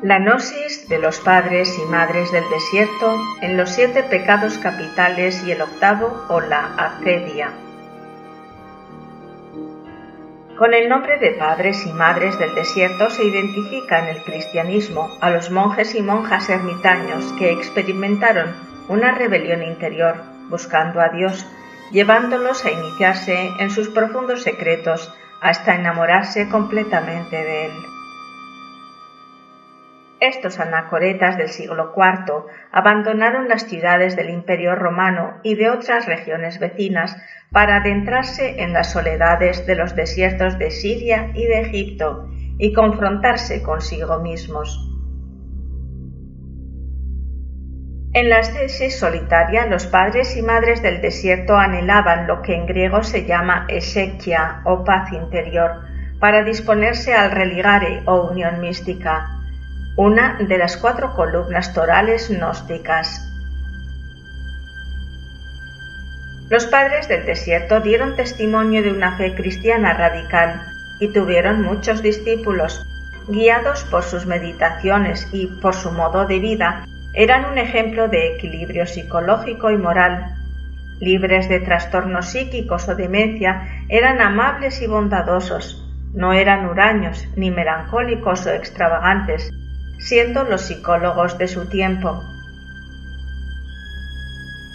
La gnosis de los padres y madres del desierto en los 7 pecados capitales y el 8º o la acedia. Con el nombre de padres y madres del desierto se identifica en el cristianismo a los monjes y monjas ermitaños que experimentaron una rebelión interior buscando a Dios, llevándolos a iniciarse en sus profundos secretos hasta enamorarse completamente de Él. Estos anacoretas del siglo IV abandonaron las ciudades del Imperio Romano y de otras regiones vecinas para adentrarse en las soledades de los desiertos de Siria y de Egipto y confrontarse consigo mismos. En la ascesis solitaria, los padres y madres del desierto anhelaban lo que en griego se llama exequia o paz interior, para disponerse al religare o unión mística, una de las 4 columnas torales gnósticas. Los padres del desierto dieron testimonio de una fe cristiana radical y tuvieron muchos discípulos. Guiados por sus meditaciones y por su modo de vida, eran un ejemplo de equilibrio psicológico y moral. Libres de trastornos psíquicos o demencia, eran amables y bondadosos. No eran huraños, ni melancólicos o extravagantes, siendo los psicólogos de su tiempo.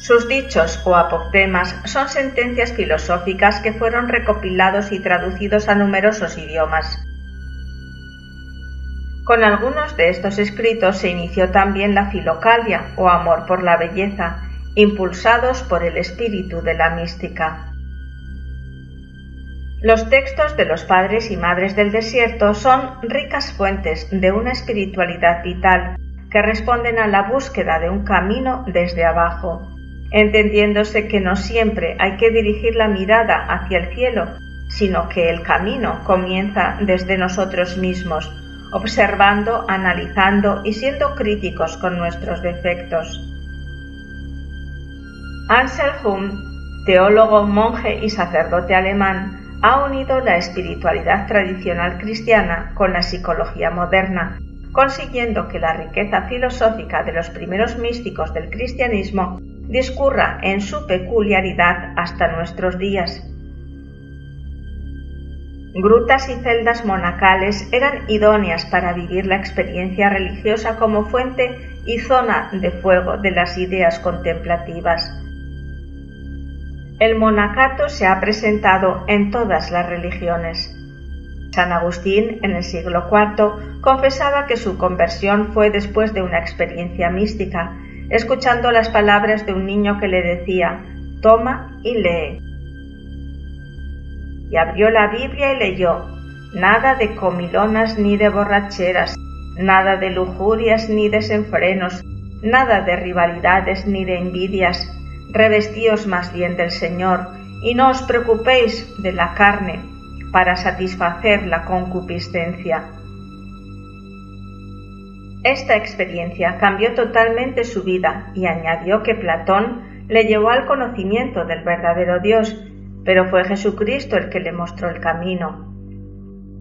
Sus dichos o apoptemas son sentencias filosóficas que fueron recopilados y traducidos a numerosos idiomas. Con algunos de estos escritos se inició también la filocalia o amor por la belleza, impulsados por el espíritu de la mística. Los textos de los padres y madres del desierto son ricas fuentes de una espiritualidad vital que responden a la búsqueda de un camino desde abajo, entendiéndose que no siempre hay que dirigir la mirada hacia el cielo, sino que el camino comienza desde nosotros mismos, observando, analizando y siendo críticos con nuestros defectos. Anselm, teólogo, monje y sacerdote alemán, ha unido la espiritualidad tradicional cristiana con la psicología moderna, consiguiendo que la riqueza filosófica de los primeros místicos del cristianismo discurra en su peculiaridad hasta nuestros días. Grutas y celdas monacales eran idóneas para vivir la experiencia religiosa como fuente y zona de fuego de las ideas contemplativas. El monacato se ha presentado en todas las religiones. San Agustín, en el siglo IV, confesaba que su conversión fue después de una experiencia mística, escuchando las palabras de un niño que le decía: «Toma y lee». Y abrió la Biblia y leyó: «Nada de comilonas ni de borracheras, nada de lujurias ni desenfrenos, nada de rivalidades ni de envidias. Revestíos más bien del Señor, y no os preocupéis de la carne, para satisfacer la concupiscencia». Esta experiencia cambió totalmente su vida y añadió que Platón le llevó al conocimiento del verdadero Dios, pero fue Jesucristo el que le mostró el camino.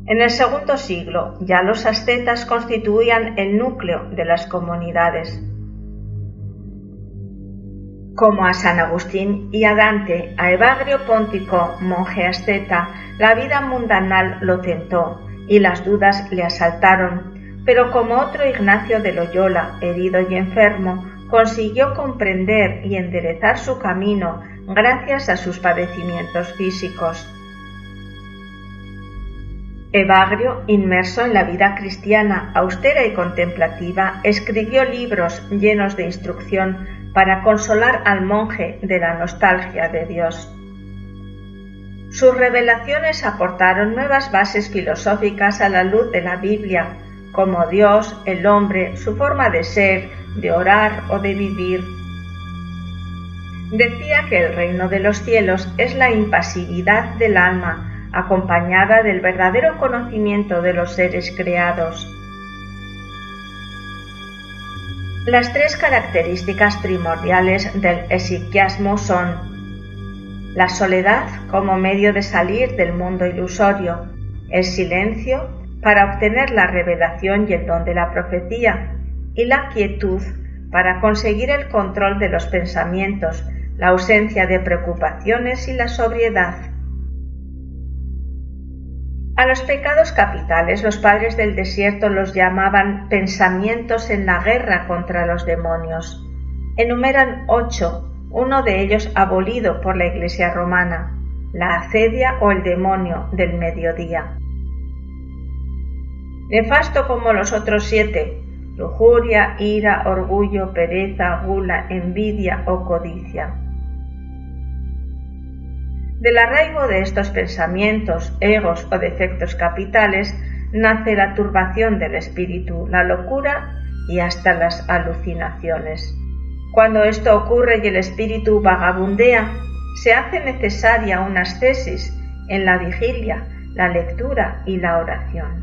En el segundo siglo ya los ascetas constituían el núcleo de las comunidades. Como a San Agustín y a Dante, a Evagrio Póntico, monje asceta, la vida mundanal lo tentó y las dudas le asaltaron, pero como otro Ignacio de Loyola, herido y enfermo, consiguió comprender y enderezar su camino gracias a sus padecimientos físicos. Evagrio, inmerso en la vida cristiana austera y contemplativa, escribió libros llenos de instrucción para consolar al monje de la nostalgia de Dios. Sus revelaciones aportaron nuevas bases filosóficas a la luz de la Biblia, como Dios, el hombre, su forma de ser, de orar o de vivir. Decía que el reino de los cielos es la impasividad del alma, acompañada del verdadero conocimiento de los seres creados. Las 3 características primordiales del exiquiasmo son: la soledad como medio de salir del mundo ilusorio, el silencio para obtener la revelación y el don de la profecía, y la quietud para conseguir el control de los pensamientos, la ausencia de preocupaciones y la sobriedad. A los pecados capitales los padres del desierto los llamaban pensamientos en la guerra contra los demonios. Enumeran 8, uno de ellos abolido por la Iglesia romana, la acedia o el demonio del mediodía. Nefasto como los otros 7, lujuria, ira, orgullo, pereza, gula, envidia o codicia. Del arraigo de estos pensamientos, egos o defectos capitales nace la turbación del espíritu, la locura y hasta las alucinaciones. Cuando esto ocurre y el espíritu vagabundea, se hace necesaria una ascesis en la vigilia, la lectura y la oración.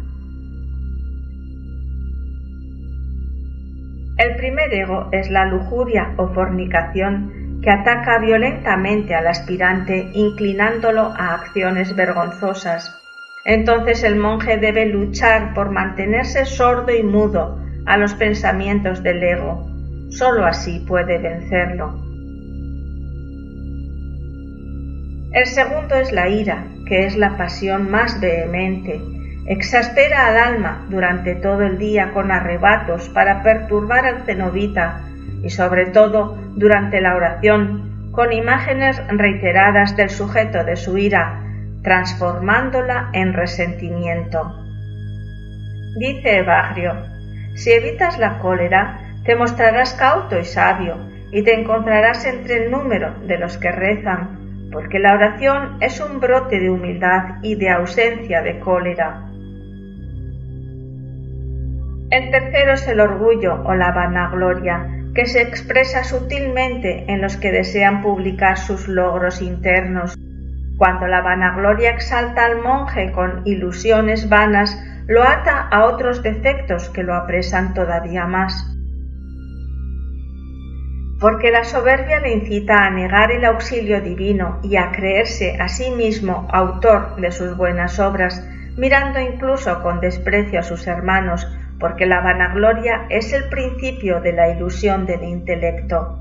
El primer ego es la lujuria o fornicación, que ataca violentamente al aspirante inclinándolo a acciones vergonzosas. Entonces el monje debe luchar por mantenerse sordo y mudo a los pensamientos del ego. Solo así puede vencerlo. El segundo es la ira, que es la pasión más vehemente. Exaspera al alma durante todo el día con arrebatos para perturbar al cenobita y sobre todo durante la oración con imágenes reiteradas del sujeto de su ira, transformándola en resentimiento. Dice Evagrio: si evitas la cólera, te mostrarás cauto y sabio y te encontrarás entre el número de los que rezan, porque la oración es un brote de humildad y de ausencia de cólera. El tercero es el orgullo o la vanagloria, que se expresa sutilmente en los que desean publicar sus logros internos. Cuando la vanagloria exalta al monje con ilusiones vanas, lo ata a otros defectos que lo apresan todavía más. Porque la soberbia le incita a negar el auxilio divino y a creerse a sí mismo autor de sus buenas obras, mirando incluso con desprecio a sus hermanos, porque la vanagloria es el principio de la ilusión del intelecto.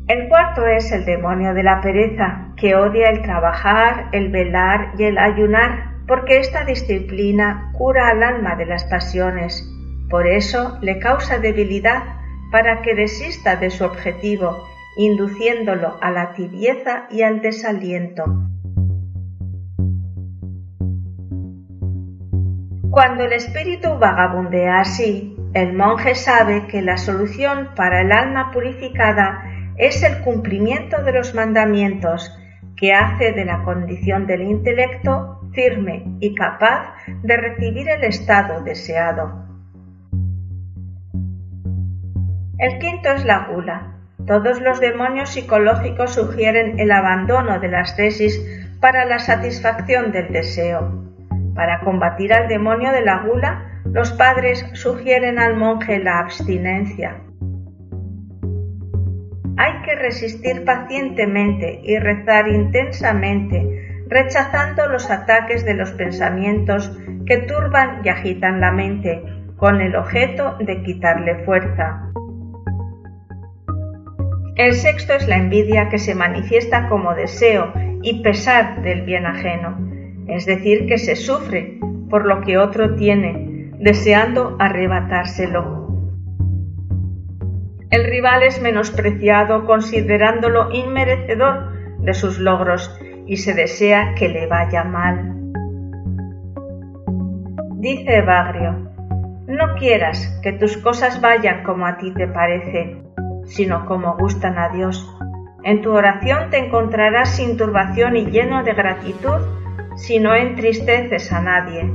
El cuarto es el demonio de la pereza, que odia el trabajar, el velar y el ayunar, porque esta disciplina cura al alma de las pasiones. Por eso le causa debilidad para que desista de su objetivo, induciéndolo a la tibieza y al desaliento. Cuando el espíritu vagabundea así, el monje sabe que la solución para el alma purificada es el cumplimiento de los mandamientos, que hace de la condición del intelecto firme y capaz de recibir el estado deseado. El quinto es la gula. Todos los demonios psicológicos sugieren el abandono de las tesis para la satisfacción del deseo. Para combatir al demonio de la gula, los padres sugieren al monje la abstinencia. Hay que resistir pacientemente y rezar intensamente, rechazando los ataques de los pensamientos que turban y agitan la mente, con el objeto de quitarle fuerza. El sexto es la envidia, que se manifiesta como deseo y pesar del bien ajeno, es decir, que se sufre por lo que otro tiene, deseando arrebatárselo. El rival es menospreciado considerándolo inmerecedor de sus logros y se desea que le vaya mal. Dice Evagrio: no quieras que tus cosas vayan como a ti te parece, sino como gustan a Dios. En tu oración te encontrarás sin turbación y lleno de gratitud, si no entristeces a nadie.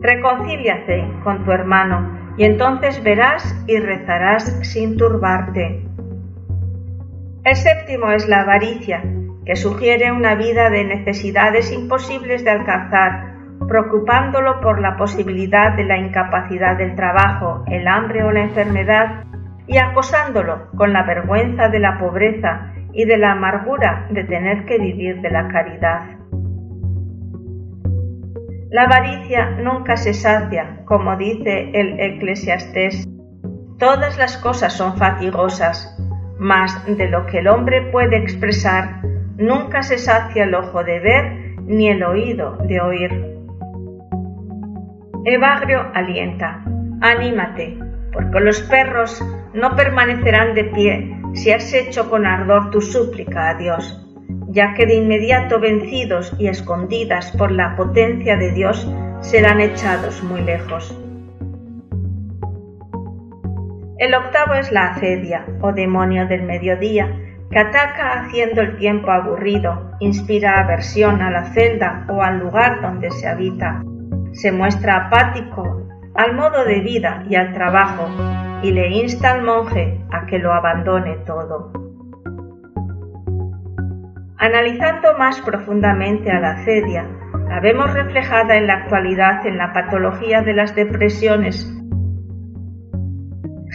Reconcíliate con tu hermano, y entonces verás y rezarás sin turbarte. El séptimo es la avaricia, que sugiere una vida de necesidades imposibles de alcanzar, preocupándolo por la posibilidad de la incapacidad del trabajo, el hambre o la enfermedad, y acosándolo con la vergüenza de la pobreza y de la amargura de tener que vivir de la caridad. La avaricia nunca se sacia, como dice el Eclesiastés. Todas las cosas son fatigosas, mas de lo que el hombre puede expresar, nunca se sacia el ojo de ver ni el oído de oír. Evagrio alienta: anímate, porque los perros no permanecerán de pie si has hecho con ardor tu súplica a Dios, ya que de inmediato vencidos y escondidas por la potencia de Dios serán echados muy lejos. El octavo es la acedia, o demonio del mediodía, que ataca haciendo el tiempo aburrido, inspira aversión a la celda o al lugar donde se habita, se muestra apático al modo de vida y al trabajo, y le insta al monje a que lo abandone todo. Analizando más profundamente a la acedia, la vemos reflejada en la actualidad en la patología de las depresiones.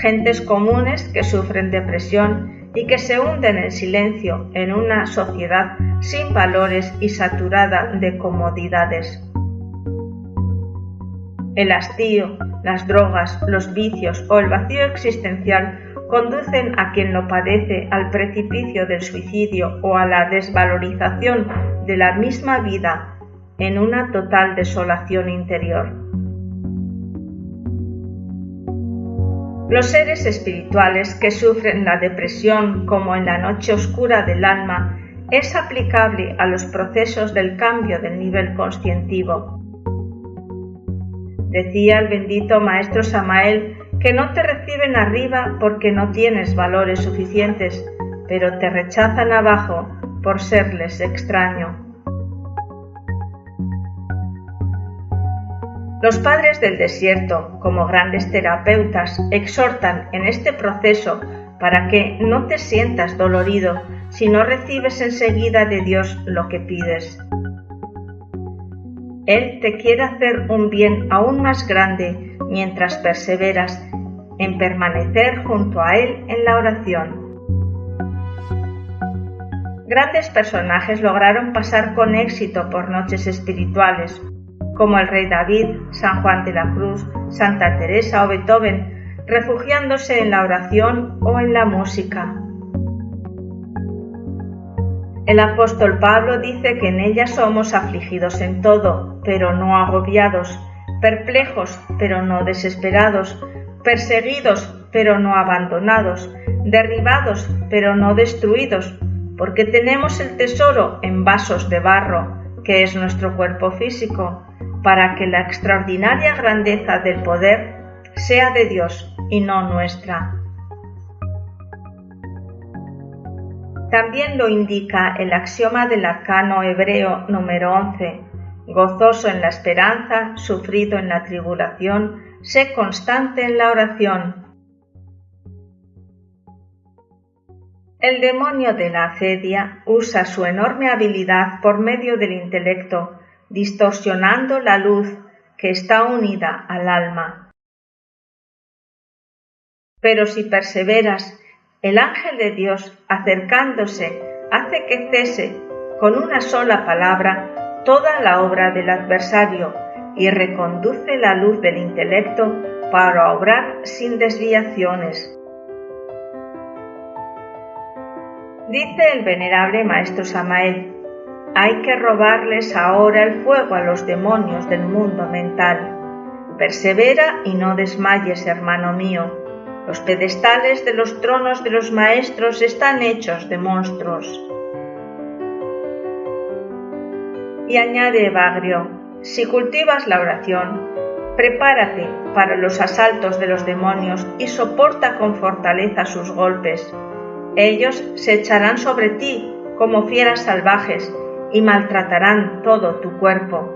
Gentes comunes que sufren depresión y que se hunden en silencio en una sociedad sin valores y saturada de comodidades. El hastío, las drogas, los vicios o el vacío existencial conducen a quien lo padece al precipicio del suicidio o a la desvalorización de la misma vida en una total desolación interior. Los seres espirituales que sufren la depresión como en la noche oscura del alma es aplicable a los procesos del cambio del nivel conscientivo. Decía el bendito maestro Samael que no te reciben arriba porque no tienes valores suficientes, pero te rechazan abajo por serles extraño. Los padres del desierto, como grandes terapeutas, exhortan en este proceso para que no te sientas dolorido si no recibes enseguida de Dios lo que pides. Él te quiere hacer un bien aún más grande mientras perseveras en permanecer junto a Él en la oración. Grandes personajes lograron pasar con éxito por noches espirituales, como el rey David, San Juan de la Cruz, Santa Teresa o Beethoven, refugiándose en la oración o en la música. El apóstol Pablo dice que en ella somos afligidos en todo, pero no agobiados, perplejos, pero no desesperados, perseguidos, pero no abandonados, derribados, pero no destruidos, porque tenemos el tesoro en vasos de barro, que es nuestro cuerpo físico, para que la extraordinaria grandeza del poder sea de Dios y no nuestra. También lo indica el axioma del arcano hebreo número 11, gozoso en la esperanza, sufrido en la tribulación, sé constante en la oración. El demonio de la acedia usa su enorme habilidad por medio del intelecto, distorsionando la luz que está unida al alma. Pero si perseveras, el ángel de Dios, acercándose, hace que cese con una sola palabra toda la obra del adversario y reconduce la luz del intelecto para obrar sin desviaciones. Dice el venerable maestro Samael: hay que robarles ahora el fuego a los demonios del mundo mental. Persevera y no desmayes, hermano mío. Los pedestales de los tronos de los maestros están hechos de monstruos. Y añade Evagrio: si cultivas la oración, prepárate para los asaltos de los demonios y soporta con fortaleza sus golpes. Ellos se echarán sobre ti como fieras salvajes y maltratarán todo tu cuerpo.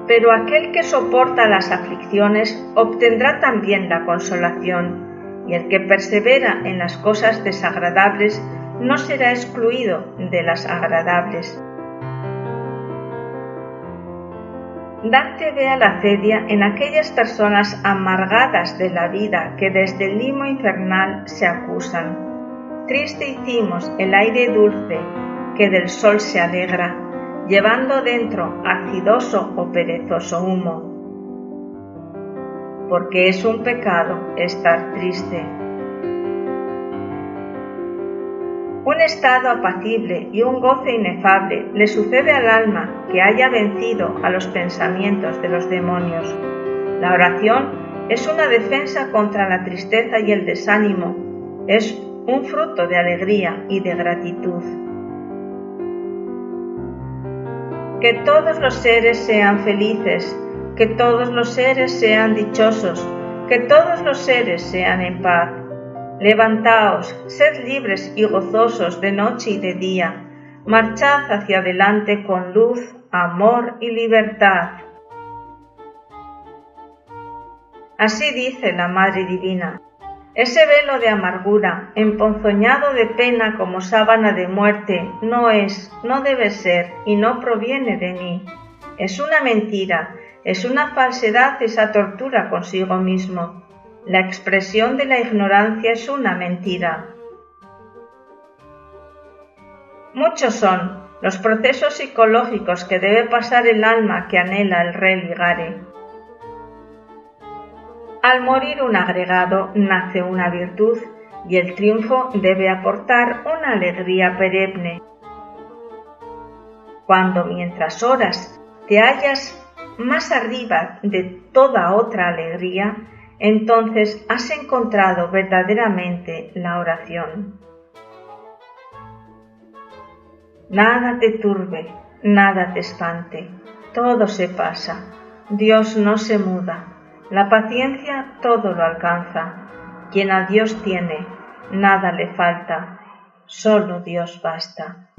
Pero aquel que soporta las aflicciones obtendrá también la consolación, y el que persevera en las cosas desagradables no será excluido de las agradables. Dante ve a la acedia en aquellas personas amargadas de la vida que desde el limo infernal se acusan. Triste hicimos el aire dulce que del sol se alegra, llevando dentro acidoso o perezoso humo. Porque es un pecado estar triste. Un estado apacible y un goce inefable le sucede al alma que haya vencido a los pensamientos de los demonios. La oración es una defensa contra la tristeza y el desánimo, es un fruto de alegría y de gratitud. Que todos los seres sean felices, que todos los seres sean dichosos, que todos los seres sean en paz. Levantaos, sed libres y gozosos de noche y de día, marchad hacia adelante con luz, amor y libertad. Así dice la Madre Divina. Ese velo de amargura, emponzoñado de pena como sábana de muerte, no es, no debe ser y no proviene de mí. Es una mentira, es una falsedad esa tortura consigo mismo. La expresión de la ignorancia es una mentira. Muchos son los procesos psicológicos que debe pasar el alma que anhela el religare. Al morir un agregado nace una virtud y el triunfo debe aportar una alegría perenne. Cuando mientras oras te hallas más arriba de toda otra alegría, entonces has encontrado verdaderamente la oración. Nada te turbe, nada te espante, todo se pasa, Dios no se muda, la paciencia todo lo alcanza, quien a Dios tiene, nada le falta, solo Dios basta.